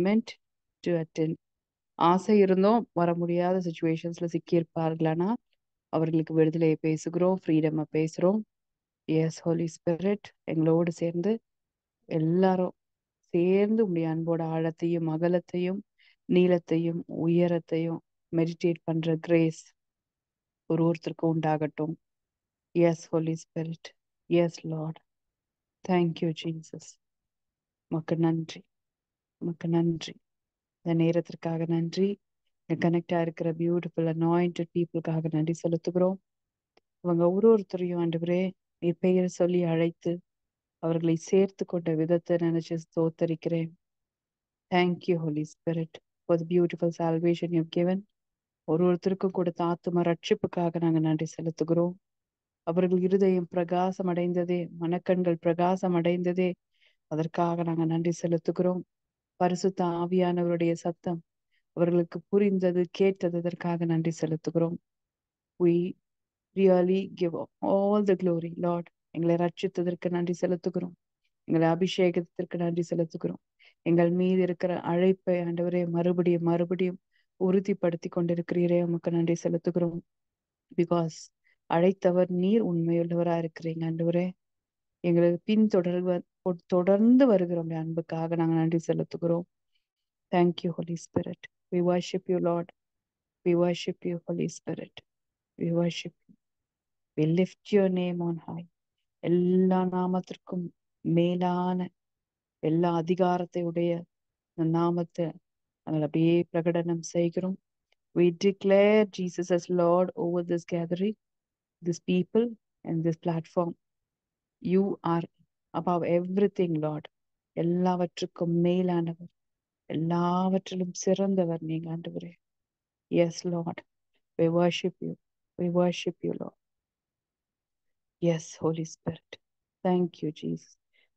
meant to attend. ஆசை இருந்தும் வர முடியாத சுச்சுவேஷன்ஸ்ல சிக்கியிருப்பார்களானா அவர்களுக்கு விடுதலையை பேசுகிறோம், ஃப்ரீடமை பேசுகிறோம். எஸ் ஹோலி ஸ்பிரிட் எங்களோடு சேர்ந்து எல்லாரும் சேர்ந்து உடைய அன்போட ஆழத்தையும் அகலத்தையும் நீளத்தையும் உயரத்தையும் மெடிடேட் பண்ற கிரேஸ் ஒருத்தருக்கும் உண்டாகட்டும். Yes holy spirit. Yes lord. Thank you Jesus. உமக்கு நன்றி, உமக்கு நன்றி. இந்த நேரத்திற்காக நன்றி. கனெக்டா இருக்கிற பியூட்டிஃபுல் அனாயிண்டட் பீப்புளுக்காக நன்றி செலுத்துகிறோம். அவங்க ஒருத்தரையும் ஆண்டவரே நீர் பெயர் சொல்லி அழைத்து அவர்களை சேர்த்து கொண்ட விதத்தை நினைச்சு ஸ்தோத்தரிக்கிறேன். Thank you holy spirit for the beautiful salvation you given. ஒருத்தருக்கும் கொடுத்த ஆத்தும ரட்சிப்புக்காக நாங்க நன்றி செலுத்துகிறோம். அவர்கள் இருதயம் பிரகாசம் அடைந்ததே, மனக்கண்கள் பிரகாசம் அடைந்ததே, அதற்காக நாங்க நன்றி செலுத்துகிறோம். பரிசுத்த ஆவியானவருடைய சத்தம் அவர்களுக்கு புரிந்தது, கேட்டது, அதற்காக நன்றி செலுத்துகிறோம். We really give all the glory, Lord. எங்களை ரட்சித்ததற்கு நன்றி செலுத்துகிறோம். எங்களை அபிஷேகத்திற்கு நன்றி செலுத்துகிறோம். எங்கள் மீது இருக்கிற அழைப்பை ஆண்டவரே மறுபடியும் மறுபடியும் உறுதிப்படுத்தி கொண்டிருக்கிறீரே, உமக்கு நன்றி செலுத்துகிறோம். பிகாஸ் அழைத்தவர் நீர் உண்மையுள்ளவரா இருக்கிறீங்க ஆண்டவரே. எங்களுக்கு தொடர்ந்து வருகிறோம் அன்புக்காக நாங்கள் நன்றி செலுத்துகிறோம். Thank you holy spirit. We worship you, Lord. We worship you, Holy Spirit. We worship you. We lift your name on high. எல்லா நாமத்திற்கும் மேலான எல்லா அதிகாரத்தை உடைய நாமத்தை நாங்கள் அப்படியே பிரகடனம் செய்கிறோம். We declare Jesus as Lord over this gathering, this people, and this platform. You are above everything, Lord. எல்லாவற்றுக்கும் மேலானவர், எல்லாவற்றிலும் சிறந்தவர் நீங்க ஆண்டவரே. Yes, Lord. We worship you. We worship you, Lord. Yes, Holy Spirit. Thank you, Jesus.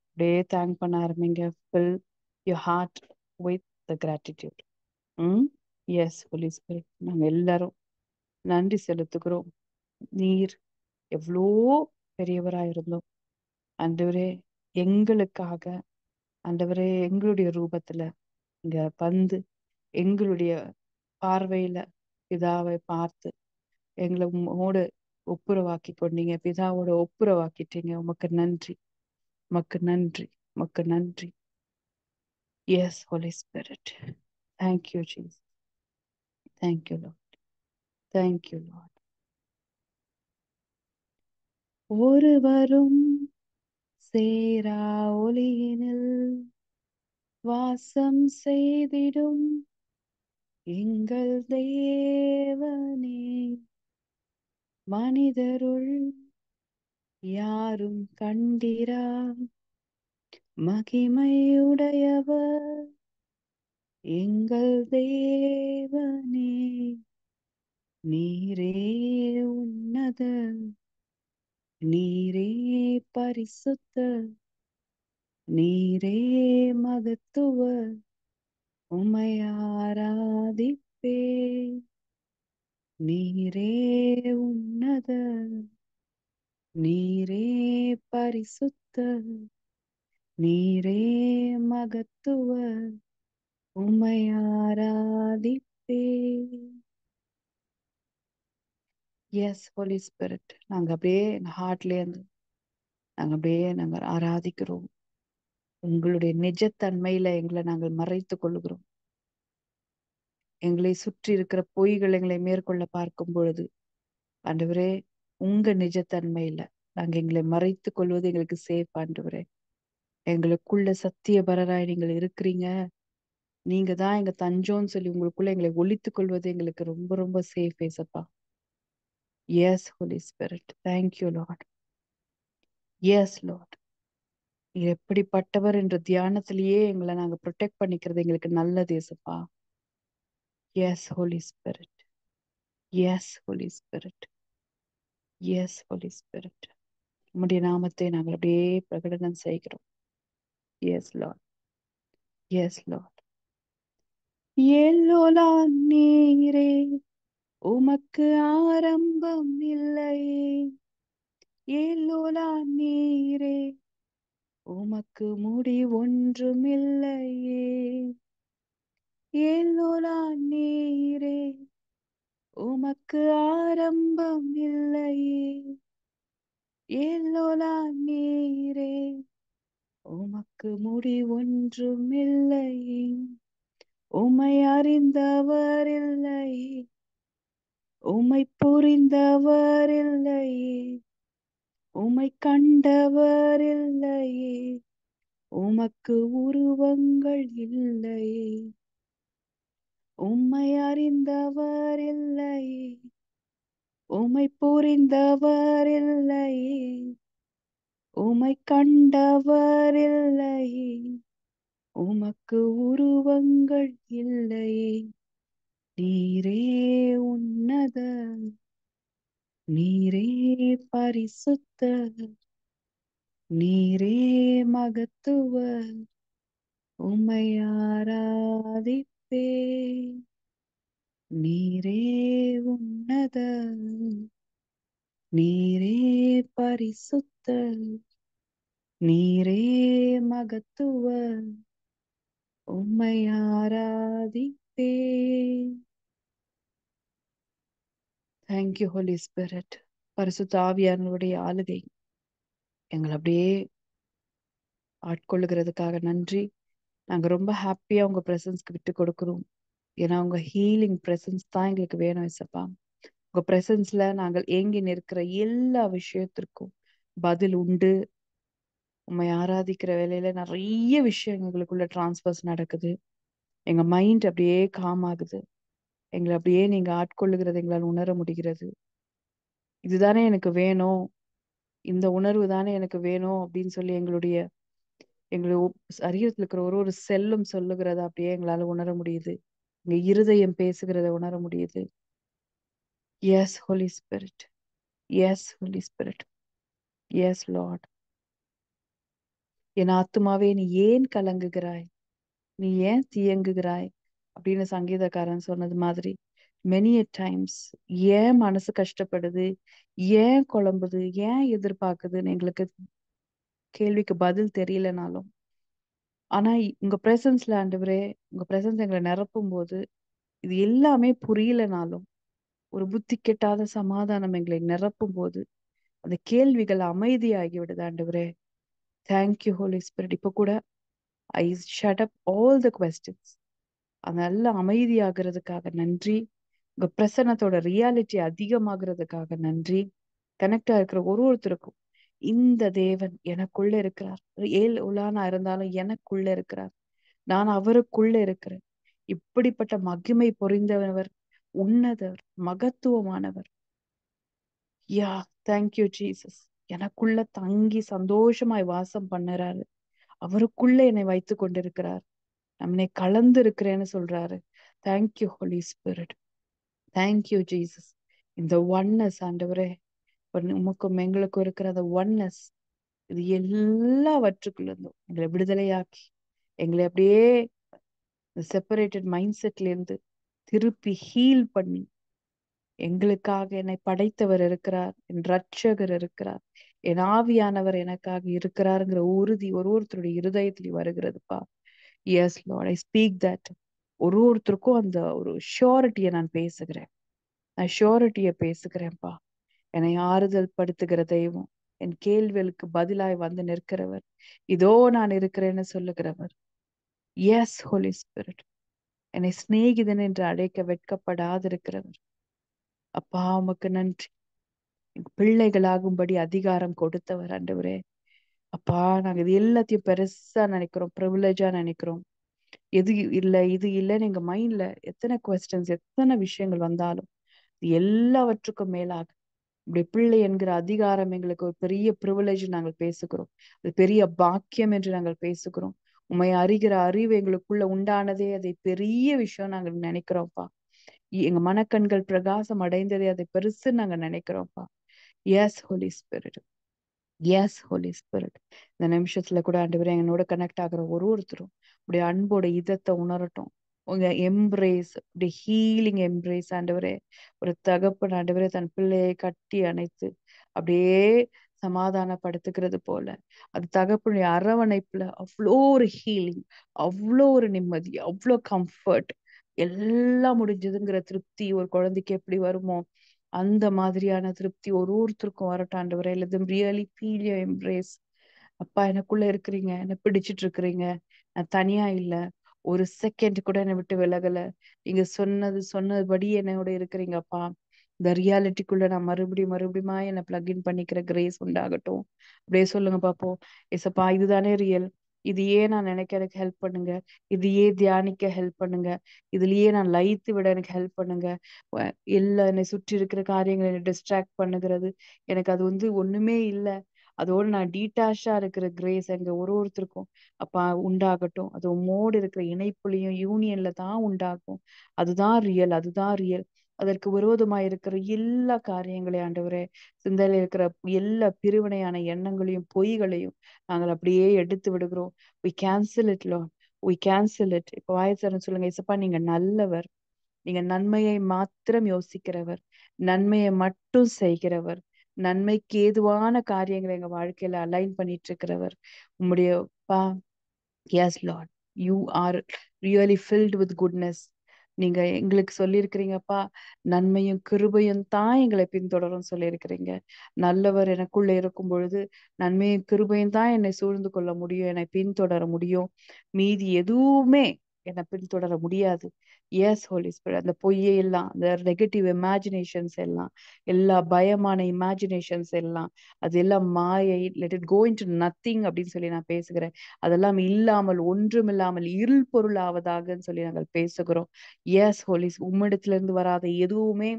அப்படியே thank பண்ண ஆரம்பிங்க. Fill your heart with the gratitude. Yes holy spirit. நாங்கள் எல்லாரும் நன்றி செலுத்துகிறோம். நீர் எவ்வளோ பெரியவராக இருந்தோம் ஆண்டவரே, எங்களுக்காக ஆண்டவரே எங்களுடைய ரூபத்துல இங்க வந்து எங்களுடைய பார்வையில பிதாவை பார்த்து எங்களை உம்மோடு ஒப்புரவாக்கி கொண்டீங்க. பிதாவோட ஒப்புரவாக்கிட்டீங்க. உமக்கு நன்றி, உமக்கு நன்றி, உமக்கு நன்றி. Yes holy spirit. Thank you Jesus. Thank you lord. Thank you lord. ஒருவரும் சேரா ஒளியினில் வாசம் செய்திடும் எங்கள் தேவனே, மனிதருள் யாரும் கண்டிரா மகிமையுடையவர் எங்கள் தேவனே. நீரே உன்னத, நீரே பரிசுத்த, நீரே மகத்துவ, உம்மை ஆராதிப்பே. நீரே உன்னத, நீரே பரிசுத்த, நீரே மகத்துவ, உம்மை ஆராதிப்பே. Yes holy spirit. நாங்க அப்படியே எங்க ஹார்ட்ல இருந்து நாங்க ஆராதிக்கிறோம். உங்களுடைய நிஜத்தன்மையில எங்களை நாங்கள் மறைத்துக் கொள்ளுகிறோம். எங்களை சுற்றி இருக்கிற பொய்கள் எங்களை மேற்கொள்ள பார்க்கும் பொழுது ஆண்டவரே, உங்க நிஜத்தன்மையில நாங்க எங்களை மறைத்துக் கொள்வது எங்களுக்கு சேஃப் ஆண்டவரே. எங்களுக்குள்ள சத்தியபரராய் நீங்கள் இருக்கிறீங்க. நீங்க தான் எங்க தஞ்சோன்னு சொல்லி உங்களுக்குள்ள எங்களை ஒளித்துக் கொள்வது எங்களுக்கு ரொம்ப ரொம்ப சேஃப் ஏசப்பா. Yes holy spirit. Thank you lord. Yes lord. நீர் எப்படிப்பட்டவர் என்ற தியானத்திலேயே எங்களை நாங்க ப்ரொடெக்ட் பண்ணிக்கிறது எங்களுக்கு நல்லது ஏசப்பா. Yes holy spirit. Yes holy spirit. Yes holy spirit. உம்முடைய நாமத்தை நாங்கள் அப்படியே பிரகடனம் செய்கிறோம். Yes lord. Yes lord. எல்லோலா நீரே உமக்கு ஆரம்பம் இல்லையே, எல்லோலா நீரே உமக்கு முடி ஒன்றும் இல்லையே. ஏலோலா நீரே, உமக்கு ஆரம்பம் இல்லையே. ஏலோலா நீரே, உமக்கு முடிவொன்றும் இல்லையே. உம்மை அறிந்தவர் இல்லையே, உம்மை புரிந்தவர் இல்லையே, உம்மை கண்டவர் இல்லையே, உமக்கு உருவங்கள் இல்லையே. உம்மை அறிந்தவர் இல்லையே, உம்மை புரிந்தவர் இல்லையே, உம்மை கண்டவர் இல்லையே, உமக்கு உருவங்கள் இல்லையே. நீரே உன்னத, நீரே பரிசுத்த, நீரே மகத்துவ, உம்மை ஆராதிப்பே. நீரே உன்னத, நீரே பரிசுத்த, நீரே மகத்துவ, உம்மை ஆராதிப்பே. Thank you holy spirit. பரிசுத்த ஆவியானவருடைய ஆளுகை எங்களை அப்படியே ஆட்கொள்ளுகிறதுக்காக நன்றி. நாங்க ரொம்ப ஹாப்பியா உங்க பிரசன்ஸ்க்கு விட்டு கொடுக்கிறோம். ஏன்னா உங்க ஹீலிங் பிரசன்ஸ் தான் எங்களுக்கு வேணும் இசப்பா. உங்க பிரசன்ஸ்ல நாங்கள் ஏங்கி நிற்கிற எல்லா விஷயத்திற்கும் பதில் உண்டு. உண்மை ஆராதிக்கிற வேலையில நிறைய விஷயம் எங்களுக்குள்ள டிரான்ஸ்ஃபர்ஸ் நடக்குது. எங்க மைண்ட் அப்படியே காம் ஆகுது. எங்களை அப்படியே நீங்க ஆட்கொள்ளுகிறது எங்களால் உணர முடிகிறது. இதுதானே எனக்கு வேணும், இந்த உணர்வு தானே எனக்கு வேணும் அப்படின்னு சொல்லி எங்களுடைய சரீரத்துல இருக்கிற ஒரு ஒரு செல்லும் சொல்லுகிறத அப்படியே எங்களால உணர முடியுது. எங்க இருதயம் பேசுகிறத உணர முடியுது. Yes holy spirit, yes holy spirit, yes lord. என் ஆத்துமாவே நீ ஏன் கலங்குகிறாய், நீ ஏன் தியங்குகிறாய் அப்படின்னு சங்கீதக்காரன் சொன்னது மாதிரி many a times ஏன் மனசு கஷ்டப்படுது, ஏன் குழம்புது, ஏன் எதிர்பார்க்குதுன்னு எங்களுக்கு கேள்விக்கு பதில் தெரியலனாலும், ஆனா உங்க பிரசன்ஸ்ல ஆண்டவரே, உங்க பிரசன்ஸ் எங்களை நிரப்பும் போது இது எல்லாமே புரியலனாலும் ஒரு புத்தி கெட்டாத சமாதானம் எங்களை நிரப்பும் போது அந்த கேள்விகள் அமைதியாகி விடுது ஆண்டவரே. Thank you holy spirit. இப்போ கூட I shut up all the questions. அது நல்ல அமைதியாகிறதுக்காக நன்றி. உங்க பிரசன்னத்தோட ரியாலிட்டி அதிகமாகிறதுக்காக நன்றி. கனெக்டா இருக்கிற ஒரு ஒருத்தருக்கும் இந்த தேவன் எனக்குள்ள இருக்கிறார். ஏல் உலானா இருந்தாலும் எனக்குள்ள இருக்கிறார், நான் அவருக்குள்ள இருக்கிறேன். இப்படிப்பட்ட மகிமை பொறிந்தவர், உன்னதர், மகத்துவமானவர். யா, தேங்க்யூ ஜீசஸ். எனக்குள்ள தங்கி சந்தோஷமாய் வாசம் பண்ணுறாரு. அவருக்குள்ள என்னை வைத்து கொண்டிருக்கிறார். நம்மை கலந்து இருக்கிறேன்னு சொல்றாரு. Thank you holy spirit, thank you Jesus. இந்த ஒன்னஸ் ஆண்டவரே, உமக்கும் எங்களுக்கும் இருக்கிற அந்த ஒன்னஸ், இது எல்லாவற்றுக்குள்ள இருந்தும் எங்களை விடுதலையாக்கி எங்களை அப்படியே செப்பரேட்டட் மைண்ட் செட்ல இருந்து திருப்பி ஹீல் பண்ணி, எங்களுக்காக என்னை படைத்தவர் இருக்கிறார், என் ரட்சகர் இருக்கிறார், என் ஆவியானவர் எனக்காக இருக்கிறாருங்கிற உறுதி ஒரு ஒருத்தருடைய இருதயத்திலையும் வருகிறதுப்பா. Yes lord, I speak that. ஒரு ஒருத்தருக்கும் அந்த ஒரு ஷியோரிட்டியை நான் பேசுகிறேன். நான் ஷியோரிட்டியை பேசுகிறேன்ப்பா. என்னை ஆறுதல் படுத்துகிற தெய்வம், என் கேள்விகளுக்கு பதிலாய் வந்து நிற்கிறவர், இதோ நான் இருக்கிறேன்னு சொல்லுகிறவர். எஸ் ஹோலி ஸ்பிரிட், என்னை சிநேகிதன் என்று அழைக்க வெட்கப்படாதிருக்கிறவர். அப்பா உமக்கு நன்றி. பிள்ளைகளாகும்படி அதிகாரம் கொடுத்தவர் ஆண்டவரே. அப்பா, நாங்க இது எல்லாத்தையும் பெருசா நினைக்கிறோம், ப்ரிவிலேஜா நினைக்கிறோம். எது இல்லை இது இல்லைன்னு எங்க மைண்ட்ல எத்தனை கொஸ்டின்ஸ், எத்தனை விஷயங்கள் வந்தாலும் எல்லாவற்றுக்கும் மேலாக இப்படி பிள்ளை என்கிற அதிகாரம் எங்களுக்கு ஒரு பெரிய ப்ரிவிலேஜ் நாங்கள் பேசுகிறோம். அது பெரிய பாக்கியம் என்று நாங்கள் பேசுகிறோம். உண்மை அறிகிற அறிவு எங்களுக்குள்ள உண்டானதே அதை பெரிய விஷயம் நாங்கள் நினைக்கிறோம்ப்பா. எங்க மனக்கண்கள் பிரகாசம் அடைந்ததே அதை பெருசு நாங்க நினைக்கிறோம்ப்பா. Yes holy spirit, yes holy spirit. இந்த நிமிஷத்துல கூட ஆண்டவரே, என்னோட கனெக்ட் ஆகுற ஒரு ஒருத்தரும் உடைய அன்போட இதத்தை உணரட்டும். உங்க எம்ப்ரேஸ், உடைய ஹீலிங் எம்ப்ரேஸ் ஆண்டவரே. ஒரு தகப்பன் ஆண்டவரே தன் பிள்ளையை கட்டி அணைத்து அப்படியே சமாதானப்படுத்துகிறது போல, அது தகப்பனுடைய அரவணைப்புல அவ்வளோ ஒரு ஹீலிங், அவ்வளோ ஒரு நிம்மதி, அவ்வளோ கம்ஃபர்ட் எல்லாம் முடிஞ்சதுங்கிற திருப்தி ஒரு குழந்தைக்கு எப்படி வருமோ அந்த மாதிரியான திருப்தி ஒருத்தருக்கும் வரட்டும் ஆண்டவரே. let them really feel your embrace. அப்பா, எனக்குள்ள இருக்கிறீங்க, என்னை பிடிச்சிட்டு இருக்கிறீங்க, நான் தனியா இல்ல, ஒரு செகண்ட் கூட என்னை விட்டு விலகல, நீங்க சொன்னதுபடி என்னோட இருக்கிறீங்கப்பா. இந்த ரியாலிட்டிக்குள்ள நான் மறுபடியுமா என்னை பிளக்இன் பண்ணிக்கிற கிரேஸ் உண்டாகட்டும். அப்படியே சொல்லுங்க பாப்போம். ஏசப்பா, இதுதானே ரியல், இது ஏன் நான் நினைக்க எனக்கு ஹெல்ப் பண்ணுங்க, இது ஏன் தியானிக்க ஹெல்ப் பண்ணுங்க, இதுலயே நான் லயித்து விட எனக்கு ஹெல்ப் பண்ணுங்க. எல்லா என்னை சுற்றி இருக்கிற காரியங்களை என்னை டிஸ்ட்ராக்ட் பண்ணுகிறது, எனக்கு அது ஒண்ணுமே இல்லை, அதோடு நான் டீட்டாச்சா இருக்கிற கிரேஸ் எங்க ஒருத்தருக்கும் அப்பா உண்டாகட்டும். அது உம்மோடு இருக்கிற இணைப்புலையும் யூனியன்ல தான் உண்டாகும். அதுதான் ரியல், அதுதான் ரியல். அதற்கு விரோதமா இருக்கிற எல்லா காரியங்களையும் ஆண்டவரே, சிந்தையில இருக்கிற எல்லா பிரிவினையான எண்ணங்களையும் பொய்களையும் நாங்கள் அப்படியே எடுத்து விடுகிறோம். we cancel it Lord, we cancel it. இப்ப வாயத்தரன் சொல்லுங்க, இசப்பா நீங்க நல்லவர், நீங்க நன்மையை மாத்திரம் யோசிக்கிறவர், நன்மையை மட்டும் செய்கிறவர், நன்மைக்கு ஏதுவான காரியங்களை எங்க வாழ்க்கையில அலைன் பண்ணிட்டு இருக்கிறவர் உம்முடைய பா. Yes lord, you are really filled with goodness. நீங்க எங்களுக்கு சொல்லியிருக்கிறீங்கப்பா, நன்மையும் கிருபையும் தான் எங்களை பின்தொடரும் சொல்லியிருக்கிறீங்க. நல்லவர் எனக்குள்ள இருக்கும் பொழுது நன்மையும் கிருபையும் தான் என்னை சூழ்ந்து கொள்ள முடியும், என்னை பின்தொடர முடியும். மீதி எதுவுமே என்னை பின்தொடர முடியாது. எஸ் ஹோலி ஸ்பிரிட், அந்த பொய்யை எல்லாம், அந்த நெகட்டிவ் இமேஜினேஷன்ஸ் எல்லாம், எல்லா பயமான இமேஜினேஷன்ஸ் எல்லாம், அது எல்லாம் மாயை, let it go into nothing அப்படின்னு சொல்லி நான் பேசுகிறேன். அதெல்லாம் இல்லாமல், ஒன்றுமில்லாமல் இருள் பொருள் ஆவதாகன்னு சொல்லி நாங்கள் பேசுகிறோம். எஸ் ஹோலி, உம்மிடத்திலிருந்து வராத எதுவுமே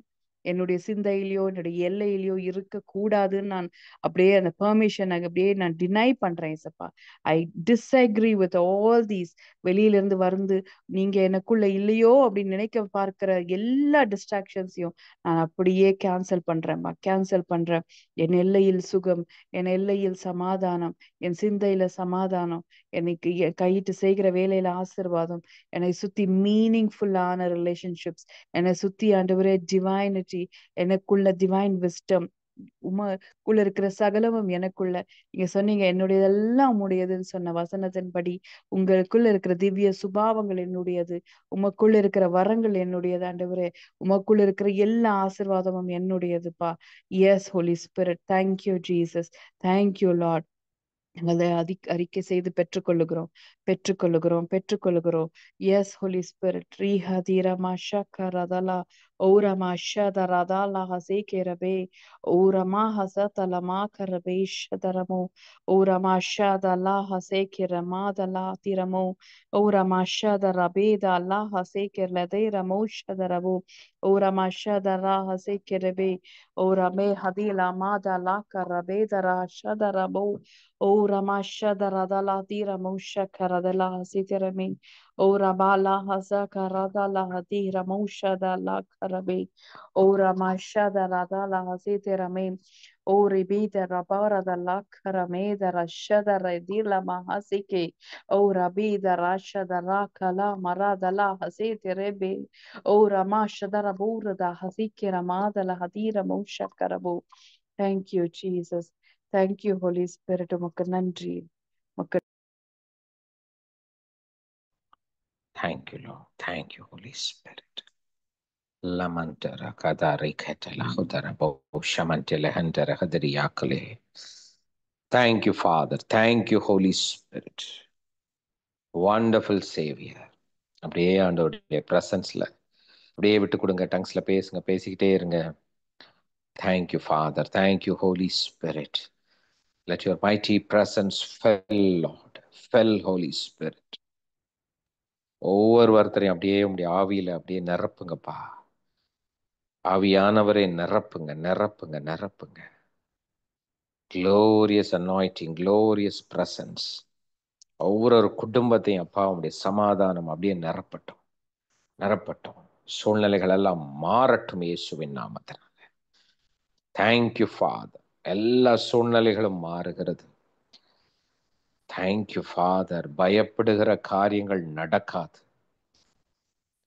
என்னுடைய சிந்தையிலையோ என்னுடைய எல்லையிலையோ இருக்க கூடாதுன்னு நான் அப்படியே அந்த பெர்மிஷன் அப்படியே நான் டினை பண்றேன் ஏசப்பா. I disagree with all these. வெளியில இருந்து வந்து நீங்க எனக்குள்ள இல்லையோ அப்படின்னு நினைக்க பார்க்கிற எல்லா டிஸ்ட்ராக்ஷன்ஸையும் நான் அப்படியே கேன்சல் பண்றேன்ப்பா, கேன்சல் பண்றேன். என் எல்லையில் சுகம், என் எல்லையில் சமாதானம், என் சிந்தையில சமாதானம், எனக்கு கையிட்டு செய்கிற வேலையில ஆசீர்வாதம், என்னை சுத்தி மீனிங்ஃபுல்லான ரிலேஷன்ஷிப்ஸ், என்னை சுத்தி ஆண்டவரே டிவைனிட்டி, எனக்குள்ள டிவைன் விஸ்டம், உமக்குள்ள இருக்கிற சகலமும் எனக்குள்ள. நீங்க சொன்னீங்க என்னுடையதெல்லாம் உம்முடையதுன்னு சொன்ன வசனத்தின்படி உங்களுக்குள்ள இருக்கிற திவ்ய சுபாவங்கள் என்னுடையது, உமக்குள்ள இருக்கிற வரங்கள் என்னுடையது ஆண்டவரே, உமக்குள்ள இருக்கிற எல்லா ஆசீர்வாதமும் என்னுடையதுப்பா. Yes holy spirit, thank you Jesus, thank you lord. அதை அறிக்கை செய்து பெற்றுக்கொள்ளுகிறோம், பெற்றுக்கொள்ளுகிறோம், பெற்றுக்கொள்ளுகிறோம். எஸ் ஹோலி ஸ்பிரிட், ரீஹதீரமா ஷக்கரதலா ஓரமா ஷதரதலா ஹசேகேரபே ஓரமா ஹசதலமா கரபே ஷதரமோ ஓரமா ஷதலா ஹசேகேரமாதலா திரமோ ஓரமா ஷதரபேதலா ஹசேகேரலதேரமோ ஷதரபோ ஓரமா ஷதரா ஹசேகேரபே ஓரமே ஹதிலா மாதலா கரபேதரா ஷதரபோ O Ramasha Daradala Dira Mosha Karadala Sitirame O Rabala Hasa Karadala Hadira Mosha Dala Karabe O Ramasha Daradala Hasitirame O Ribita Rabara Dala Karame the Rashada Redila Mahasike O Rabida Rasha Darakala Maradala Hasitirebe O Ramasha Darabura da Hasike Ramadala Hadira Mosha Karabo. Thank you, Jesus. Thank you, Holy Spirit. உமக்கு நன்றி. Thank you, Lord. Thank you, Holy Spirit. Lamantara kadari ketala hudara bo shamantele handara hadari yakale. Thank you, Father. Thank you, Holy Spirit. Wonderful Savior. அப்படியே ஆண்டவருடைய பிரசன்ஸ்ல அப்படியே விட்டு கொடுங்க, டங்ஸ்ல பேசுங்க, பேசிக்கிட்டே இருங்க. Thank you, Father. Thank you, Holy Spirit. Let your mighty presence fill, Lord. Fill, Holy Spirit. ஒவ்வொருத்தரையும் அப்படியே உங்களுடைய ஆவியில அப்படியே நிரப்புங்கப்பா. ஆவியானவரை நிரப்புங்க, நிரப்புங்க, நிரப்புங்க. Glorious anointing, glorious presence. ஒவ்வொரு குடும்பத்தையும் அப்பா உங்களுடைய சமாதானம் அப்படியே நிரப்பட்டும், நிரப்பட்டும். சூழ்நிலைகள் எல்லாம் மாறட்டும் இயேசுவின் நாமத்தினால. Thank you father. எல்லா சூழ்நிலைகளும் மாறுகிறது. Thank you father. பயப்படுகிற காரியங்கள் நடக்காது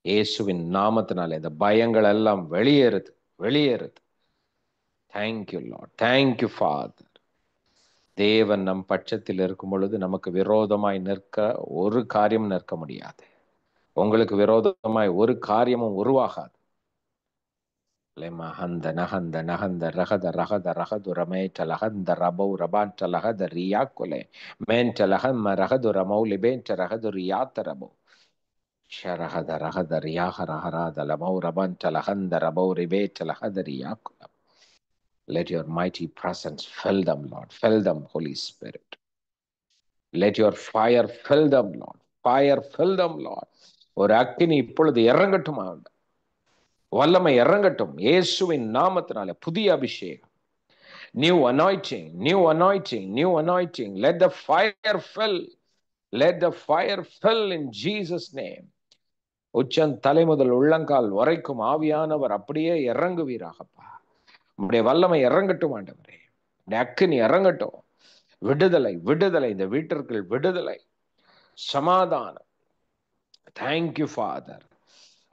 இயேசுவின் நாமத்தினால. இந்த பயங்கள் எல்லாம் வெளியேறுது, வெளியேறுது. Thank you lord. Thank you father. தேவன் நம் பட்சத்தில் இருக்கும் பொழுது நமக்கு விரோதமாய் நிற்க ஒரு காரியம் நிற்க முடியாது. உங்களுக்கு விரோதமாய் ஒரு காரியமும் உருவாகாது. லெமஹந்த நஹந்த நஹந்த ரஹத ரஹத ரஹது ரமேட்ட லஹந்த ரபௌ ரபாட்ட லஹத ரியாக்குலே மேன்ட லஹம்ம ரஹது ரமௌ லிபேன்ட ரஹது ரியாத்த ரபௌ ஷரஹத ரஹத ரியாக ரஹராத லமௌ ரபன்ட லஹந்த ரபௌ ரிபேட்ட லஹத ரியாக்குல. Let your mighty presence fill them, Lord. Fill them, Holy Spirit. Let your fire fill them, Lord. Fire fill them, Lord. ஒரு அக்கினி இப்பொழுது இறங்கட்டும், வல்லமை இறங்கட்டும் இயேசுவின் நாமத்தினால. புதிய அபிஷேகம், new anointing, new anointing, new anointing. Let the fire fill, let the fire fill in Jesus name. உச்சன் தலை முதல் உள்ளங்கால் வரைக்கும் ஆவியானவர் அப்படியே இறங்குவீராகப்பா. உங்களுடைய வல்லமை இறங்கட்டும் ஆண்டவரே. அக்கினி இறங்கட்டும். விடுதலை, விடுதலை, இந்த வீட்டிற்குள் விடுதலை, சமாதானம். Thank you father.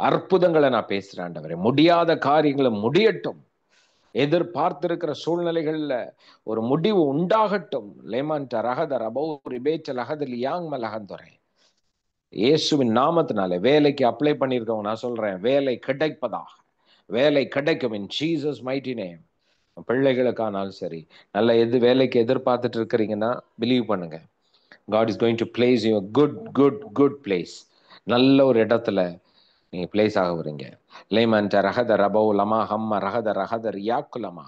அற்புதங்களை நான் பேசுறேன் ஆண்டவரே. முடியாத காரியங்களை முடியட்டும். எதிர்பார்த்திருக்கிற சூழ்நிலைகள்ல ஒரு முடிவு உண்டாகட்டும். லேமான்ட ரஹத ரபௌ ரிபேட்ட லஹத லியாங் மலஹந்துரே. இயேசுவின் நாமத்தினாலே வேலைக்கு அப்ளை பண்ணியிருக்கவங்க நான் சொல்றேன், வேலை கிடைப்பதாக. வேலை கிடைக்கும் இன் ஜீசஸ் மைட்டி நேம். பிள்ளைகளுக்கானாலும் சரி, நல்ல வேலைக்கு எதிர்பார்த்துட்டு இருக்கிறீங்கன்னா பிலீவ் பண்ணுங்க. God is going to place you a good place. நல்ல ஒரு இடத்துல நீங்க பிளேஸ் ஆக வரீங்க. லேமன்ட ரஹத ரபௌ லமா ஹம்ம ரஹத ரஹத ரியாக்குலமா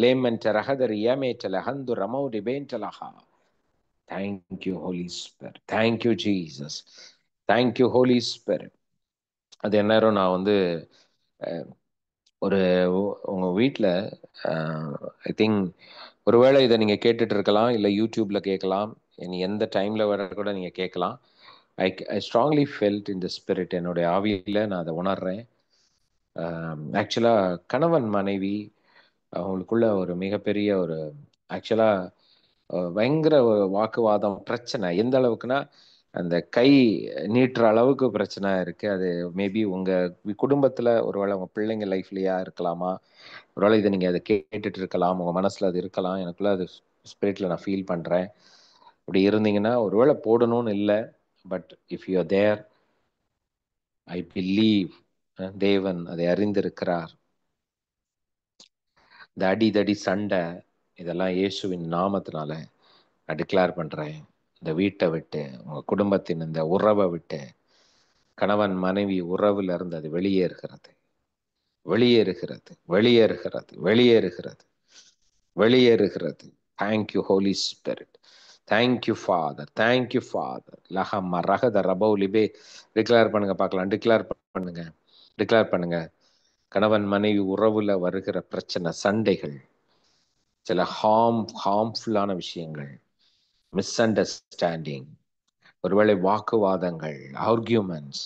லேமன்ட ரஹத ரியமேட்ட லஹந்து ரமௌ ரிபேன்ட லஹா. Thank you, Holy Spirit. Thank you, Jesus. Thank you, Holy Spirit. அது எந்நேரம் நான் ஒரு உங்க வீட்டில் ஐ திங்க் ஒருவேளை இதை நீங்கள் கேட்டுட்டு இருக்கலாம், இல்லை யூடியூப்ல கேட்கலாம், இனி எந்த டைம்ல வர கூட நீங்கள் கேட்கலாம். I strongly felt in the spirit. என்னுடைய ஆவியில் நான் அதை உணர்றேன். ஆக்சுவலாக கணவன் மனைவி அவங்களுக்குள்ள ஒரு மிகப்பெரிய ஒரு பயங்கர ஒரு வாக்குவாதம், பிரச்சனை. எந்த அளவுக்குன்னா அந்த கை நீட்டுற அளவுக்கு பிரச்சனை இருக்கு. அது மேபி உங்க குடும்பத்துல ஒருவேளை உங்க பிள்ளைங்க லைஃப்லயா இருக்கலாமா, ஒருவேளை இதை நீங்க அதை கேட்டுட்டு இருக்கலாம், உங்க மனசுல அது இருக்கலாம். எனக்குள்ள அது ஸ்பிரிட்ல நான் ஃபீல் பண்றேன். அப்படி இருந்தீங்கன்னா ஒருவேளை போடணும்னு இல்லை, but if you are there, I believe தேவன் அதை அறிந்திருக்கிறார். இந்த அடிதடி சண்டை இதெல்லாம் இயேசுவின் நாமத்தினால நான் டிக்ளேர் பண்றேன். இந்த வீட்டை விட்டு, உங்க குடும்பத்தின் இந்த உறவை விட்டு, கணவன் மனைவி உறவுல இருந்து அது வெளியேறுகிறது, வெளியேறுகிறது, வெளியேறுகிறது, வெளியேறுகிறது, வெளியேறுகிறது. Thank you holy spirit. Thank you father. Thank you father. லஹம்ம ரஹத ரபௌ லிபே. டிக்ளேர் பண்ணுங்க பார்க்கலாம். டிக்ளேர் பண்ணுங்க, டிக்ளேர் பண்ணுங்க. கணவன் மனைவி உறவுல வருகிற பிரச்சனை, சண்டைகள், சில ஹார்ம்ஃபுல்லான விஷயங்கள், மிஸ் அண்டர்ஸ்டாண்டிங், ஒருவேளை வாக்குவாதங்கள், ஆர்கியூமெண்ட்ஸ்,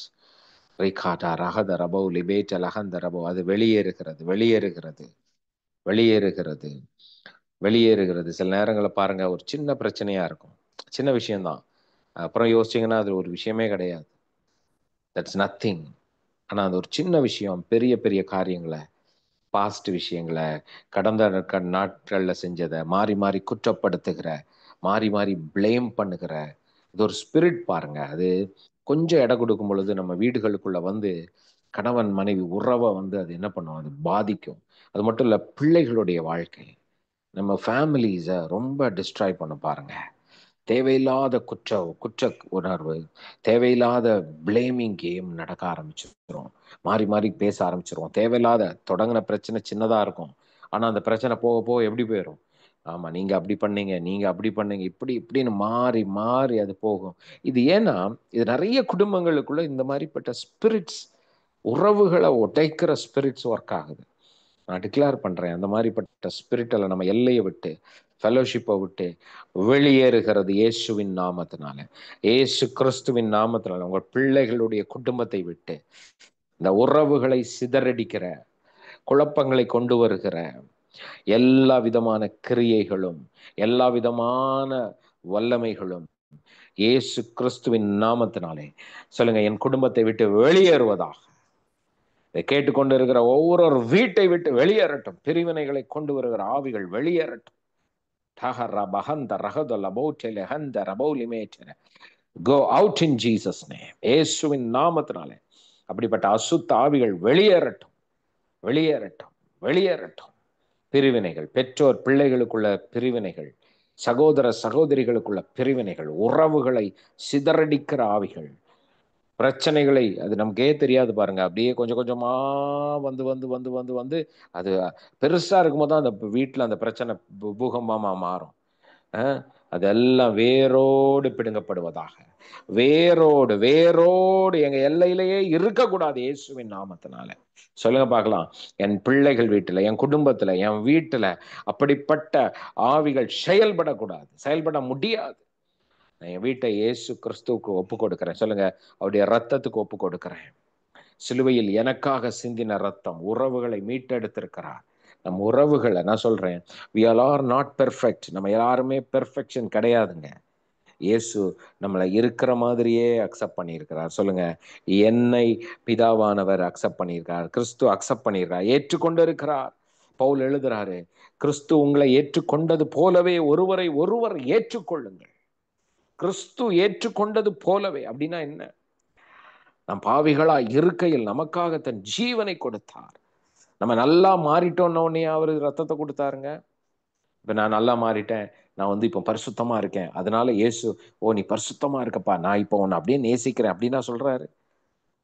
ரிகாட்டா ரஹத ரபௌ லிபேட்ட லஹந்த ரபௌ, அது வெளியேறுகிறது, வெளியேறுகிறது, வெளியேறுகிறது, வெளியேறுகிறது. சில நேரங்களை பாருங்க, ஒரு சின்ன பிரச்சனையா இருக்கும், சின்ன விஷயம்தான், அப்புறம் யோசிச்சிங்கன்னா அது ஒரு விஷயமே கிடையாது, தட்ஸ் நத்திங். ஆனால் அது ஒரு சின்ன விஷயம் பெரிய பெரிய காரியங்களை, பாஸ்ட் விஷயங்களை, கடந்த நாட்களில் செஞ்சதை மாறி மாறி குற்றப்படுத்துகிற, மாறி மாறி பிளேம் பண்ணுகிற, இது ஒரு ஸ்பிரிட் பாருங்க. அது கொஞ்சம் இடம் கொடுக்கும் பொழுது நம்ம வீடுகளுக்குள்ள கணவன் மனைவி உறவை அது என்ன பண்ணும், அது பாதிக்கும். அது மட்டும் இல்லை, பிள்ளைகளுடைய வாழ்க்கை, நம்ம ஃபேமிலிஸை ரொம்ப டிஸ்ட்ராய் பண்ண பாருங்க. தேவையில்லாத குற்ற உணர்வு, தேவையில்லாத பிளேமிங் கேம் நடக்க ஆரம்பிச்சிடும். மாறி மாறி பேச ஆரம்பிச்சிருவோம். தேவையில்லாத தொடங்கின பிரச்சனை சின்னதா இருக்கும், ஆனா அந்த பிரச்சனை போக போக எப்படி போயிடும், ஆமா நீங்க அப்படி பண்ணீங்க, நீங்க அப்படி பண்ணீங்க, இப்படி இப்படின்னு மாறி மாறி அது போகும். இது ஏன்னா இது நிறைய குடும்பங்களுக்குள்ள இந்த மாதிரிப்பட்ட ஸ்பிரிட்ஸ், உறவுகளை உடைக்கிற ஸ்பிரிட்ஸ் ஒர்க் ஆகுது. நான் டிக்ளேர் பண்றேன், அந்த மாதிரிப்பட்ட ஸ்பிரிட்டில் நம்ம எல்லையை விட்டு, ஃபெலோஷிப்பை விட்டு வெளியேறுகிறது இயேசுவின் நாமத்தினால, இயேசு கிறிஸ்துவின் நாமத்தினால. உங்கள் பிள்ளைகளுடைய குடும்பத்தை விட்டு இந்த உறவுகளை சிதறடிக்கிற, குழப்பங்களை கொண்டு வருகிற எல்லா விதமான கிரியைகளும், எல்லா விதமான வல்லமைகளும் இயேசு கிறிஸ்துவின் நாமத்தினாலே சொல்லுங்க, என் குடும்பத்தை விட்டு வெளியேறுவதாக. இதை கேட்டுக்கொண்டு இருக்கிற ஒவ்வொரு வீட்டை விட்டு வெளியேறட்டும். பிரிவினைகளை கொண்டு வருகிற ஆவிகள் வெளியேறட்டும். Go out in Jesus name. இயேசுவின் நாமத்தினாலே அப்படிப்பட்ட அசுத்த ஆவிகள் வெளியேறட்டும், வெளியேறட்டும், வெளியேறட்டும். பிரிவினைகள், பெற்றோர் பிள்ளைகளுக்குள்ள பிரிவினைகள், சகோதர சகோதரிகளுக்குள்ள பிரிவினைகள், உறவுகளை சிதறடிக்கிற ஆவிகள், பிரச்சனைகளை, அது நமக்கே தெரியாது பாருங்க, அப்படியே கொஞ்சம் கொஞ்சமா வந்து வந்து வந்து வந்து வந்து அது பெருசா இருக்கும்போது தான் அந்த வீட்டுல அந்த பிரச்சனை பூகம்பமா மாறும். அதெல்லாம் வேரோடு பிடுங்கப்படுவதாக. வேரோடு வேரோடு எங்க எல்லையிலேயே இருக்கக்கூடாது இயேசுவின் நாமத்தினால. சொல்லுங்க பார்க்கலாம். என் பிள்ளைகள் வீட்டுல, என் குடும்பத்துல, என் வீட்டுல அப்படிப்பட்ட ஆவிகள் செயல்படக்கூடாது, செயல்பட முடியாது. நான் என் வீட்டை இயேசு கிறிஸ்துவுக்கு ஒப்பு கொடுக்கிறேன். சொல்லுங்க, அவருடைய ரத்தத்துக்கு ஒப்பு கொடுக்கிறேன். சிலுவையில் எனக்காக சிந்தின ரத்தம் உறவுகளை மீட்டெடுத்திருக்கிறார். நம் உறவுகளை நான் சொல்றேன், we all are not perfect. நம்ம யாருமே பெர்ஃபெக்ஷன் கிடையாதுங்க. இயேசு நம்மளை இருக்கிற மாதிரியே அக்செப்ட் பண்ணியிருக்கிறார். சொல்லுங்க, என்னை பிதாவானவர் அக்செப்ட் பண்ணியிருக்கார், கிறிஸ்து அக்செப்ட் பண்ணியிருக்கார், ஏற்றுக்கொண்டு இருக்கிறார். பவுல் எழுதுறாரு, கிறிஸ்து உங்களை ஏற்றுக்கொண்டது போலவே ஒருவரை ஒருவர் ஏற்றுக்கொள்ளுங்கள். கிறிஸ்து ஏற்றுக்கொண்டது போலவே அப்படின்னா என்ன? நம் பாவிகளா இருக்கையில் நமக்காக தன் ஜீவனை கொடுத்தார். நம்ம நல்லா மாறிட்டோன்னே அவரு ரத்தத்தை கொடுத்தாருங்க. இப்ப நான் நல்லா மாறிட்டேன், நான் இப்போ பரிசுத்தமா இருக்கேன், அதனால இயேசு, ஓ நீ பரிசுத்தமா இருக்கப்பா, நான் இப்போ உன்னை அப்படியே நேசிக்கிறேன் அப்படின்னா சொல்றாரு.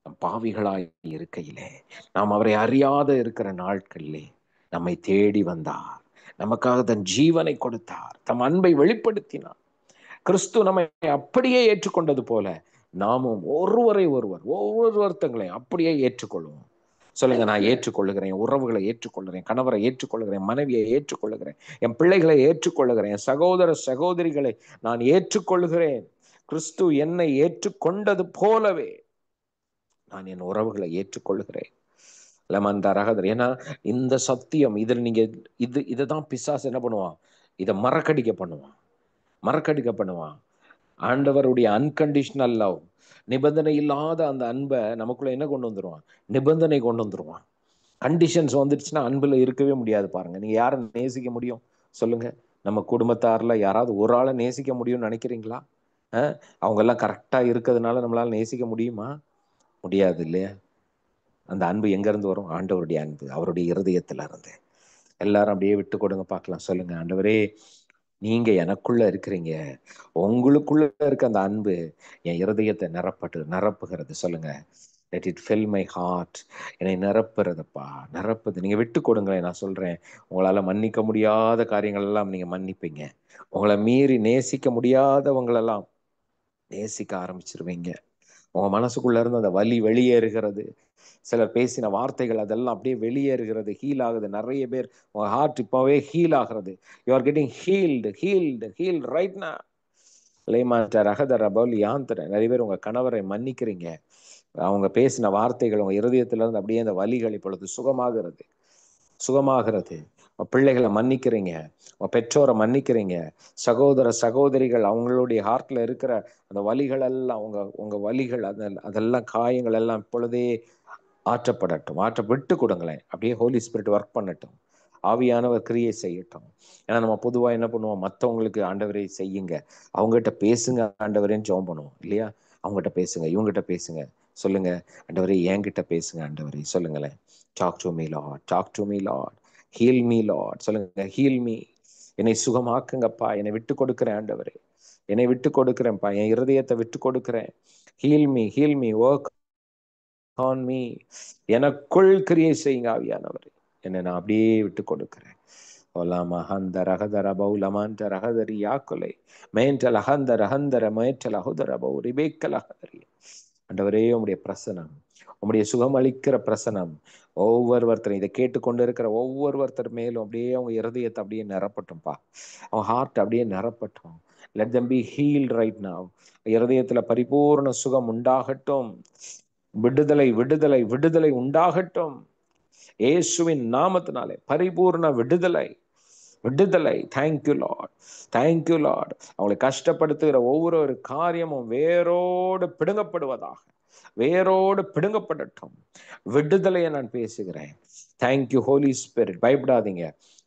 நம் பாவிகளாய் இருக்கையிலே, நாம் அவரை அறியாத இருக்கிற நாட்களிலே நம்மை தேடி வந்தார், நமக்காக தன் ஜீவனை கொடுத்தார், தம் அன்பை வெளிப்படுத்தினார். கிறிஸ்து நம்மை அப்படியே ஏற்றுக்கொண்டது போல நாமும் ஒருவரை ஒருவர் ஒவ்வொருத்தங்களையும் அப்படியே ஏற்றுக்கொள்வோம். சொல்லுங்க, நான் ஏற்றுக்கொள்ளுகிறேன், உறவுகளை ஏற்றுக்கொள்ளுகிறேன், கணவரை ஏற்றுக்கொள்ளுகிறேன், மனைவியை ஏற்றுக்கொள்ளுகிறேன், என் பிள்ளைகளை ஏற்றுக்கொள்ளுகிறேன், என் சகோதர சகோதரிகளை நான் ஏற்றுக்கொள்ளுகிறேன். கிறிஸ்து என்னை ஏற்றுக்கொண்டது போலவே நான் என் உறவுகளை ஏற்றுக்கொள்ளுகிறேன். லமந்தரகதர். ஏன்னா இந்த சத்தியம் இதில் நீங்க இதுதான் பிசாசு என்ன பண்ணுவான், இதை மறக்கடிக்க பண்ணுவான். ஆண்டவருடைய அன்கண்டிஷனல் லவ், நிபந்தனை இல்லாத அந்த அன்பை நமக்குள்ள என்ன கொண்டு வந்துருவான், நிபந்தனை கொண்டு வந்துருவான். கண்டிஷன்ஸ் வந்துடுச்சுன்னா அன்புல இருக்கவே முடியாது. பாருங்க, நீங்க யாரை நேசிக்க முடியும் சொல்லுங்க? நம்ம குடும்பத்தார்ல யாராவது ஒரு ஆளை நேசிக்க முடியும்னு நினைக்கிறீங்களா? அவங்க எல்லாம் கரெக்டா இருக்கிறதுனால நம்மளால நேசிக்க முடியுமா? முடியாது இல்லையா? அந்த அன்பு எங்க இருந்து வரும்? ஆண்டவருடைய அன்பு, அவருடைய இருதயத்துல இருந்து. எல்லாரும் அப்படியே விட்டு கொடுங்க பார்க்கலாம். சொல்லுங்க, ஆண்டவரே நீங்க எனக்குள்ள இருக்கிறீங்க, உங்களுக்குள்ள இருக்க அந்த அன்பு என் இருதயத்தை நிரப்புகிறது. சொல்லுங்க, let it fill my heart. என்னை நிரப்புறதுப்பா, நிரப்புது. நீங்க விட்டு கொடுங்களேன். நான் சொல்றேன், உங்களால மன்னிக்க முடியாத காரியங்கள் எல்லாம் நீங்க மன்னிப்பீங்க. உங்களை மீறி நேசிக்க முடியாதவங்களெல்லாம் நேசிக்க ஆரம்பிச்சிருவீங்க. உங்க மனசுக்குள்ள இருந்து அந்த வலி வெளியேறுகிறது. சிலர் பேசின வார்த்தைகள் அதெல்லாம் அப்படியே வெளியேறுகிறது, ஹீல் ஆகுது. நிறைய பேர் உங்க ஹார்ட் இப்பவே ஹீல் ஆகிறது. You are getting healed right now. லேமான்டர் அகதர பவுலி யாந்தர. நிறைய பேர் உங்க கணவரை மன்னிக்கிறீங்க. அவங்க பேசின வார்த்தைகள் உங்க இருதயத்துல இருந்து அப்படியே அந்த வலிகள் இப்பொழுது சுகமாகிறது. பிள்ளைகளை மன்னிக்கிறீங்க, பெற்றோரை மன்னிக்கிறீங்க, சகோதர சகோதரிகள் அவங்களுடைய ஹார்ட்ல இருக்கிற அந்த வலிகள் எல்லாம், உங்க வலிகள் அதெல்லாம் காயங்கள் எல்லாம் இப்பொழுதே ஆற்றப்படட்டும். விட்டு கொடுங்களேன். அப்படியே ஹோலி ஸ்பிரிட் ஒர்க் பண்ணட்டும், ஆவியானவர் கிரியை செய்யட்டும். ஏன்னா நம்ம பொதுவா என்ன பண்ணுவோம், மற்றவங்களுக்கு ஆண்டவரே செய்யுங்க, அவங்ககிட்ட பேசுங்க ஆண்டவரேன்னு ஜெபம் பண்ணுவோம் இல்லையா? அவங்ககிட்ட பேசுங்க, இவங்ககிட்ட பேசுங்க. சொல்லுங்க, ஆண்டவரே என்கிட்ட பேசுங்க ஆண்டவரே. சொல்லுங்களேன், talk to me lord, heal me lord. சொல்லுங்க, ஹீல் மீ. என்னை சுகமாக்குங்கப்பா, என்னை விட்டு கொடுக்கிறேன் ஆண்டவரே, என்னை விட்டு கொடுக்கிறேன்ப்பா, என் இருதயத்தை விட்டு கொடுக்கிறேன். Heel me, work on me. எனக்குள் கிரியை செய்யுங்க ஆவியானவரே, என்னை நான் அப்படியே விட்டு கொடுக்கிறேன். ஆண்டவரே, உம்முடைய பிரசனம், உம்முடைய சுகமளிக்கிற பிரசனம் ஒவ்வொருத்தரும், இதை கேட்டுக்கொண்டு இருக்கிற ஒவ்வொருத்தர் மேலும் அப்படியே அவங்க இருதயத்தை அப்படியே நிரப்பட்டும்பா, அவங்க ஹார்ட் அப்படியே நிரப்பட்டும். Let them be healed right now. இருதயத்துல பரிபூர்ண சுகம் உண்டாகட்டும். விடுதலை உண்டாகட்டும். இயேசுவின் நாமத்தினாலே பரிபூர்ண விடுதலை. Thank you lord. அவங்களை கஷ்டப்படுத்துகிற ஒவ்வொரு காரியமும் வேரோடு பிடுங்கப்படட்டும். விடுதலையை நான் பேசுகிறேன். Thank you holy spirit. பயப்படாதீங்க.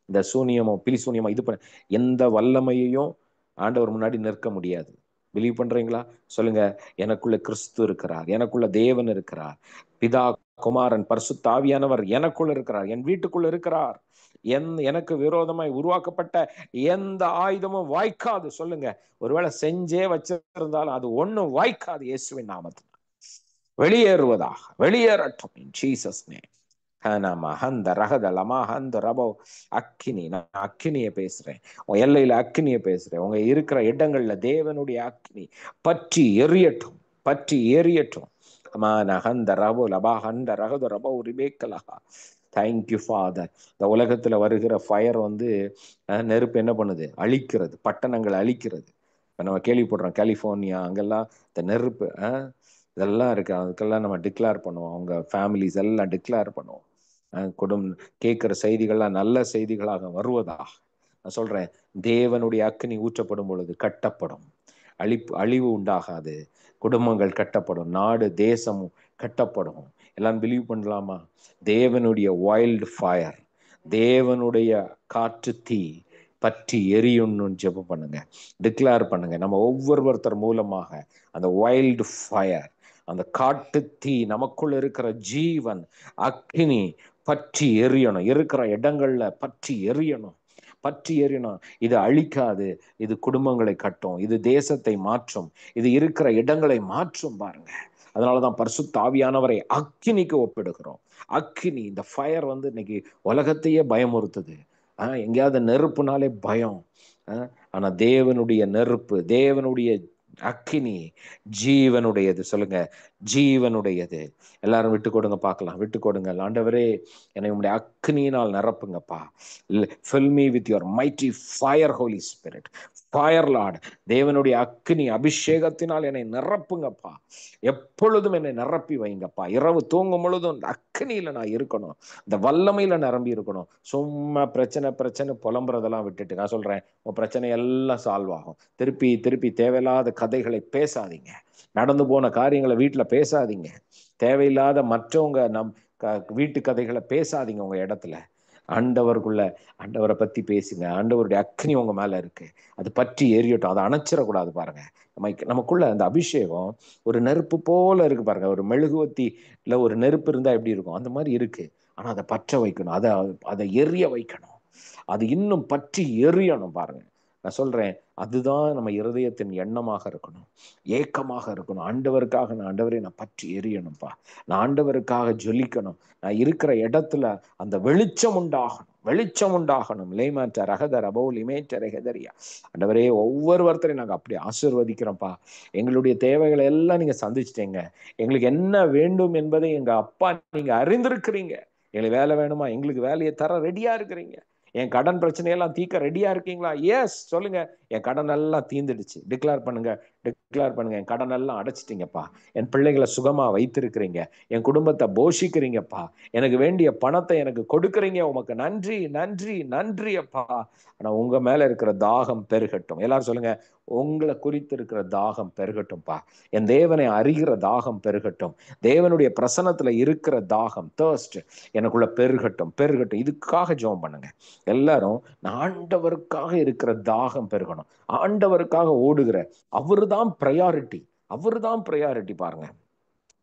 இந்த சூனியமோ பிலி சூனியமோ இது பண்ண எந்த வல்லமையையும் ஆண்டவர் முன்னாடி நிற்க முடியாது. பிலீவ் பண்றீங்களா? சொல்லுங்க. எனக்குள்ள கிறிஸ்து இருக்கிறார், எனக்குள்ள தேவன் இருக்கிறார், பிதா, குமாரன், பரிசுத்த ஆவியானவர் எனக்குள்ள இருக்கிறார், என் வீட்டுக்குள்ள இருக்கிறார். எனக்கு விரோதமாய் உருவாக்கப்பட்ட எந்த ஆயுதமும் வாய்க்காது. சொல்லுங்க. ஒருவேளை செஞ்சே வச்சிருந்தாலும் அது ஒண்ணும் வாய்க்காது. இயேசுவின் நாமத்தில் வெளியேறுவதாக, வெளியேறட்டும் இன் ஜீசஸ் நேம். அக்கினி, நான் அக்கினியை பேசுறேன். உங்க எல்லையில அக்கினியை பேசுறேன். உங்க இருக்கிற இடங்கள்ல தேவனுடைய அக்கினி பற்றி எரியட்டும், பற்றி எரியட்டும். Thank you father. இந்த உலகத்துல வருகிற ஃபயர் வந்து நெருப்பு என்ன பண்ணுது? அழிக்கிறது, பட்டணங்களை அழிக்கிறது. இப்ப நம்ம கேள்விப்படுறோம் கலிபோர்னியா அங்கெல்லாம் இந்த நெருப்பு இதெல்லாம் இருக்கு. அதுக்கெல்லாம் நம்ம டிக்ளேர் பண்ணுவோம், அவங்க ஃபேமிலிஸ் எல்லாம் டிக்ளேர் பண்ணுவோம். கேட்கிற செய்திகள்லாம் நல்ல செய்திகளாக வருவதாக நான் சொல்றேன். தேவனுடைய அக்கினி ஊற்றப்படும் பொழுது கட்டப்படும், அழிவு உண்டாகாது, குடும்பங்கள் கட்டப்படும், நாடு தேசமும் கட்டப்படும். எல்லாம் பிலீவ் பண்ணலாமா? தேவனுடைய வைல்டு ஃபயர், தேவனுடைய காற்று தீ பற்றி எரியும்னு ஜெபம் பண்ணுங்க, டிக்ளேர் பண்ணுங்க. நம்ம ஒவ்வொருத்தர் மூலமாக அந்த வைல்டு ஃபயர், அந்த காட்டு தீ, நமக்குள்ள இருக்கிற ஜீவன் அக்கினி பற்றி எரியணும். இருக்கிற இடங்கள்ல பற்றி எரியணும், பற்றி எரியணும். இது அழிக்காது, இது குடும்பங்களை கட்டும், இது தேசத்தை மாற்றும், இது இருக்கிற இடங்களை மாற்றும். பாருங்க. அதனாலதான் பரிசுத்த ஆவியானவரை அக்கினிக்கு ஒப்பிடுகிறோம். அக்கினி, இந்த ஃபயர் வந்து இன்னைக்கு உலகத்தையே பயமுறுத்துது. எங்கேயாவது நெருப்புனாலே பயம். ஆனா தேவனுடைய நெருப்பு, தேவனுடைய அக்கினி ஜீவனுடையது. சொல்லுங்க, ஜீவனுடையது. எல்லாரும் விட்டு கொடுங்க பார்க்கலாம், விட்டு கொடுங்க. ஆண்டவரே, என்னை உங்களுடைய அக்னியினால் நிரப்புங்கப்பா. fill me with your mighty fire, Holy Spirit. Fire Lord, தேவனுடைய அக்னி அபிஷேகத்தினால் என்னை நிரப்புங்கப்பா. எப்பொழுதும் என்னை நிரப்பி வைங்கப்பா. இரவு தூங்கும் பொழுதும் இந்த அக்னியில நான் இருக்கணும், இந்த வல்லமையில நிரம்பி இருக்கணும். சும்மா பிரச்சனை பிரச்சனை புலம்புறதெல்லாம் விட்டுட்டு நான் சொல்றேன், உன் பிரச்சனை எல்லாம் சால்வ் ஆகும். திருப்பி திருப்பி தேவையில்லாத கதைகளை பேசாதீங்க, நடந்து போன காரியங்களை வீட்டுல பேசாதீங்க, தேவையில்லாத மற்றவங்க வீட்டு கதைகளை பேசாதீங்க. உங்க இடத்துல ஆண்டவரை பத்தி பேசுங்க. ஆண்டவருடைய அக்னி உங்க மேல இருக்கு, அது பற்றி எரியட்டும், அதை அணைச்சிடக்கூடாது. பாருங்க, நமக்குள்ள அந்த அபிஷேகம் ஒரு நெருப்பு போல இருக்கு. பாருங்க, ஒரு மெழுகுவத்தி இல்ல ஒரு நெருப்பு இருந்தா எப்படி இருக்கும், அந்த மாதிரி இருக்கு. ஆனா அதை பற்ற வைக்கணும், அதை எரிய வைக்கணும், அது இன்னும் பற்றி எரியணும். பாருங்க, நான் சொல்றேன், அதுதான் நம்ம இருதயத்தின் எண்ணமாக இருக்கணும், ஏக்கமாக இருக்கணும். ஆண்டவருக்காக நான் பற்றி எரியணும்ப்பா, நான் ஆண்டவருக்காக ஜொலிக்கணும். நான் இருக்கிற இடத்துல அந்த வெளிச்சம் உண்டாகணும், வெளிச்சம் உண்டாகணும். லேமாற்ற ரகதர் அபோல் இமேற்ற ரகதரியா. ஆண்டவரே, ஒவ்வொருத்தரையும் நாங்கள் அப்படி ஆசீர்வதிக்கிறோம்ப்பா. எங்களுடைய தேவைகளை எல்லாம் நீங்க சந்திச்சிட்டீங்க. எங்களுக்கு என்ன வேண்டும் என்பதை எங்க அப்பா நீங்க அறிந்திருக்கிறீங்க. எங்களுக்கு வேலை வேணுமா, எங்களுக்கு வேலையை தர ரெடியா இருக்கிறீங்க. என் கடன் பிரச்சனையெல்லாம் தீர்க்க ரெடியா இருக்கீங்களா? எஸ் சொல்லுங்க. என் கடன் எல்லாம் தீர்ந்துடுச்சு. டிக்ளேர் பண்ணுங்க, டிக்ளேர் பண்ணுங்க. என் கடன் எல்லாம் அடைச்சிட்டீங்கப்பா. என் பிள்ளைகளை சுகமா வைத்திருக்கிறீங்க. என் குடும்பத்தை போஷிக்கிறீங்கப்பா. எனக்கு வேண்டிய பணத்தை எனக்கு கொடுக்குறீங்க. உமக்கு நன்றி, நன்றி, நன்றி அப்பா. ஆனா உங்க மேல இருக்கிற தாகம் பெருகட்டும். எல்லாரும் சொல்லுங்க, உங்களை குறித்து இருக்கிற தாகம் பெருகட்டும்பா. என் தேவனை அறிகிற தாகம் பெருகட்டும். தேவனுடைய பிரசன்னத்துல இருக்கிற தாகம், தர்ஸ்ட் எனக்குள்ள பெருகட்டும், பெருகட்டும். இதுக்காக ஜெபம் பண்ணுங்க எல்லாரும். ஆண்டவருக்காக இருக்கிற தாகம் பெருகணும், ஆண்டவருக்காக ஓடுகிற, அவருதான் ப்ரையாரிட்டி, அவருதான் ப்ரையாரிட்டி. பாருங்க,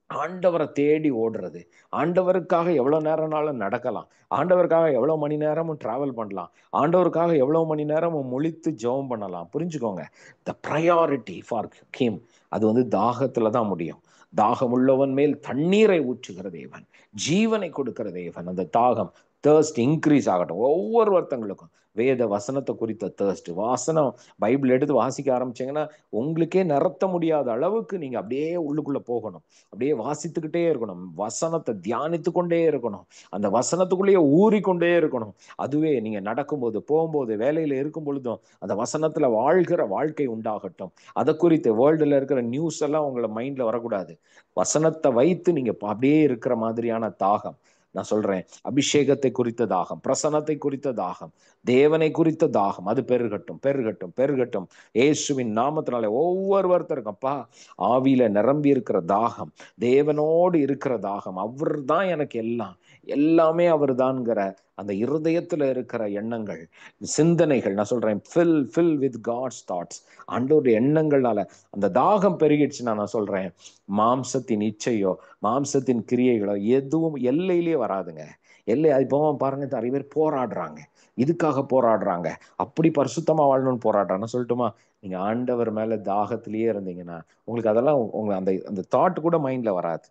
ஆண்டவரை தேடி ஓடுறது, ஆண்டவருக்காக எவ்வளவு நேரம்னாலும் நடக்கலாம், ஆண்டவருக்காக எவ்வளவு மணி நேரமும் டிராவல் பண்ணலாம், ஆண்டவருக்காக எவ்வளவு மணி நேரமும் முழித்து ஜெபம் பண்ணலாம். புரிஞ்சுக்கோங்க, த ப்ரையாரிட்டி ஃபார் ஹிம் அது வந்து தாகத்துல தான் முடியும். தாகம் உள்ளவன் மேல் தண்ணீரை ஊற்றுகிற தேவன், ஜீவனை கொடுக்கிற தேவன். அந்த தாகம், தேர்ஸ்ட் இன்க்ரீஸ் ஆகட்டும் ஒவ்வொருத்தங்களுக்கும். வேத வசனத்தை குறித்த தேர்ஸ்ட், வாசனம் பைபிள் எடுத்து வாசிக்க ஆரம்பிச்சீங்கன்னா உங்களுக்கே நிறுத்த முடியாத அளவுக்கு நீங்க அப்படியே உள்ளுக்குள்ள போகணும், அப்படியே வாசித்துக்கிட்டே இருக்கணும், வசனத்தை தியானித்து கொண்டே இருக்கணும், அந்த வசனத்துக்குள்ளேயே ஊறிக்கொண்டே இருக்கணும். அதுவே நீங்க நடக்கும்போது, போகும்போது, வேலையில இருக்கும் பொழுதும் அந்த வசனத்துல வாழ்கிற வாழ்க்கை உண்டாகட்டும். அதை குறித்து வேர்ல்டுல இருக்கிற நியூஸ் எல்லாம் உங்களை மைண்ட்ல வரக்கூடாது. வசனத்தை வைத்து நீங்க அப்படியே இருக்கிற மாதிரியான தாகம். நான் சொல்றேன், அபிஷேகத்தை குறித்த தாகம், பிரசனத்தை குறித்த தாகம், தேவனை குறித்த தாகம், அது பெருகட்டும், பெருகட்டும், பெருகட்டும். இயேசுவின் நாமத்தினாலே ஒவ்வொருத்தருக்கும் அப்பா ஆவியில நிரம்பி இருக்கிற தாகம், தேவனோடு இருக்கிற தாகம், அவர் தான் எனக்கு எல்லாம், எல்லாமே அவர் தான்ங்கிற அந்த இருதயத்துல இருக்கிற எண்ணங்கள், சிந்தனைகள், நான் சொல்றேன் fill with God's thoughts. ஆண்டவருடைய எண்ணங்கள்னால அந்த தாகம் பெருகிடுச்சுன்னா நான் சொல்றேன், மாம்சத்தின் இச்சையோ மாம்சத்தின் கிரியைகளோ எதுவும் எல்லையிலேயே வராதுங்க. எல்லை இப்போ பாருங்க, நிறைய பேர் போராடுறாங்க, இதுக்காக போராடுறாங்க, அப்படி பரிசுத்தமா வாழணும்னு போராடுறான்னு சொல்லட்டுமா? நீங்க ஆண்டவர் மேல தாகத்திலேயே இருந்தீங்கன்னா உங்களுக்கு அதெல்லாம் உங்க அந்த அந்த தாட் கூட மைண்ட்ல வராது.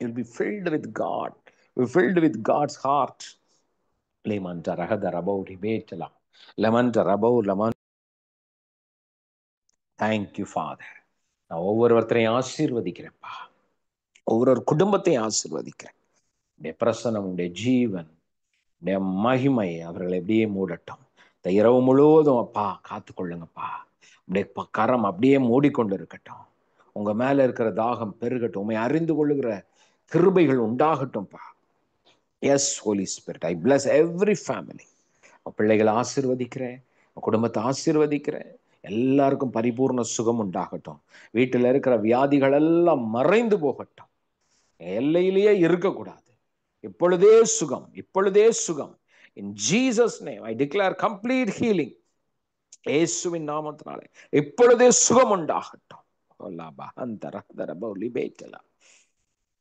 You'll be filled with God. You'll be filled with God's heart. Lemanta rahada rabau ribetala. Lemanta rabau laman. Thank you, Father. நான் ஒவ்வொருத்தரையும் ஆசீர்வதிக்கிறேன்ப்பா. ஒவ்வொரு குடும்பத்தையும் ஆசீர்வதிக்கிறேன். உடைய பிரசனம், உடைய ஜீவன், உடைய மகிமை அவர்களை எப்படியே மூடட்டும். இந்த இரவு முழுவதும் அப்பா காத்துக்கொள்ளுங்கப்பா. உடைய கரம் அப்படியே மூடிக்கொண்டு இருக்கட்டும். உங்க மேல இருக்கிற தாகம் பெருகட்டும். உண்மை அறிந்து கொள்ளுகிற கிருபைகள் உண்டாகட்டும்ப்பா. எஸ் ஹோலி ஸ்பிரிட், ஐ பிளஸ் எவ்ரி ஃபேமிலி. பிள்ளைகளை ஆசீர்வதிக்கிறேன், குடும்பத்தை ஆசீர்வதிக்கிறேன். எல்லாருக்கும் பரிபூர்ண சுகம் உண்டாகட்டும். வீட்டில் இருக்கிற வியாதிகள் எல்லாம் மறைந்து போகட்டும். எல்லையிலேயே இருக்கக்கூடாது. இப்பொழுதே சுகம், இப்பொழுதே சுகம். In Jesus name I declare complete healing. இயேசுவின் நாமத்தினாலே இப்பொழுதே சுகம் உண்டாகட்டும்.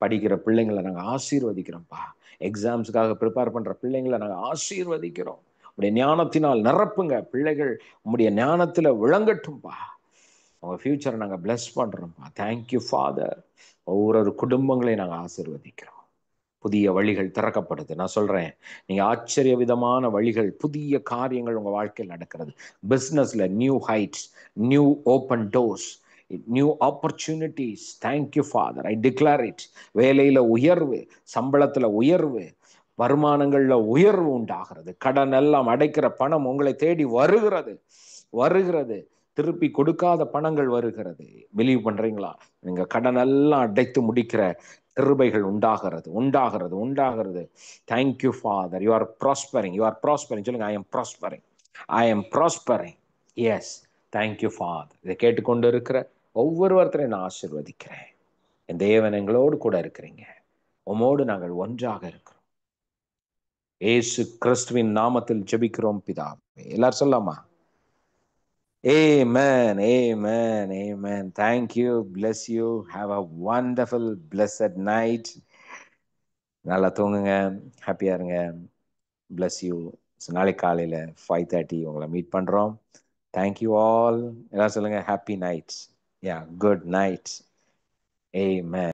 படிக்கிற பிள்ளைங்களை நாங்கள் ஆசீர்வதிக்கிறோம்ப்பா. எக்ஸாம்ஸுக்காக ப்ரிப்பேர் பண்ற பிள்ளைங்களை நாங்கள் ஆசீர்வதிக்கிறோம். உடைய ஞானத்தினால் நிரப்புங்க. பிள்ளைகள் உங்களுடைய ஞானத்துல விளங்கட்டும்பா. உங்க ஃபியூச்சரை நாங்கள் பிளஸ் பண்றோம்ப்பா. Thank you father. ஒவ்வொரு குடும்பங்களையும் நாங்கள் ஆசீர்வதிக்கிறோம். புதிய வழிகள் திறக்கப்படுது. நான் சொல்றேன், நீங்க ஆச்சரிய விதமான வழிகள், புதிய காரியங்கள் உங்க வாழ்க்கையில் நடக்கிறது. பிசினஸ்ல new heights, new open doors, new opportunities. Thank you father, I declare it. வேலையில உயர்வு, சம்பளத்துல உயர்வு, வருமானங்கள்ல உயர்வு உண்டாகிறது. கடன் எல்லாம் அடைக்கிற பணம் உங்களை தேடி வருகிறது, வருகிறது. திருப்பி கொடுக்காத பணங்கள் வருகிறது. பிலீவ் பண்றீங்களா? நீங்க கடன் எல்லாம் அடைத்து முடிக்கிற கிருபைகள் உண்டாகிறது, உண்டாகிறது, உண்டாகிறது. Thank you father. You are prospering, you are prospering. சொல்லுங்க, I am prospering, I am prospering. Yes, thank you father. இதை கேட்டுக்கொண்டு இருக்கிற ஒவ்வொருவரையும் நான் ஆசீர்வதிக்கிறேன். என் தேவன் எங்களோடு கூட இருக்கிறீங்க. உமோடு நாங்கள் ஒன்றாக இருக்கிறோம். ஏசு கிறிஸ்துவின் நாமத்தில் ஜெபிக்கிறோம் பிதாவே. எல்லாரும் சொல்லலாமா? Amen, amen, amen. Thank you, bless you. Have a wonderful, blessed night. நல்லா தூங்குங்க, ஹாப்பியா இருங்க. bless you. நாளைக்கு காலையில் 5:30 உங்களை மீட் பண்றோம். Thank you all. எல்லாரும் சொல்லுங்க, ஹாப்பி நைட். யா, குட் நைட். Amen.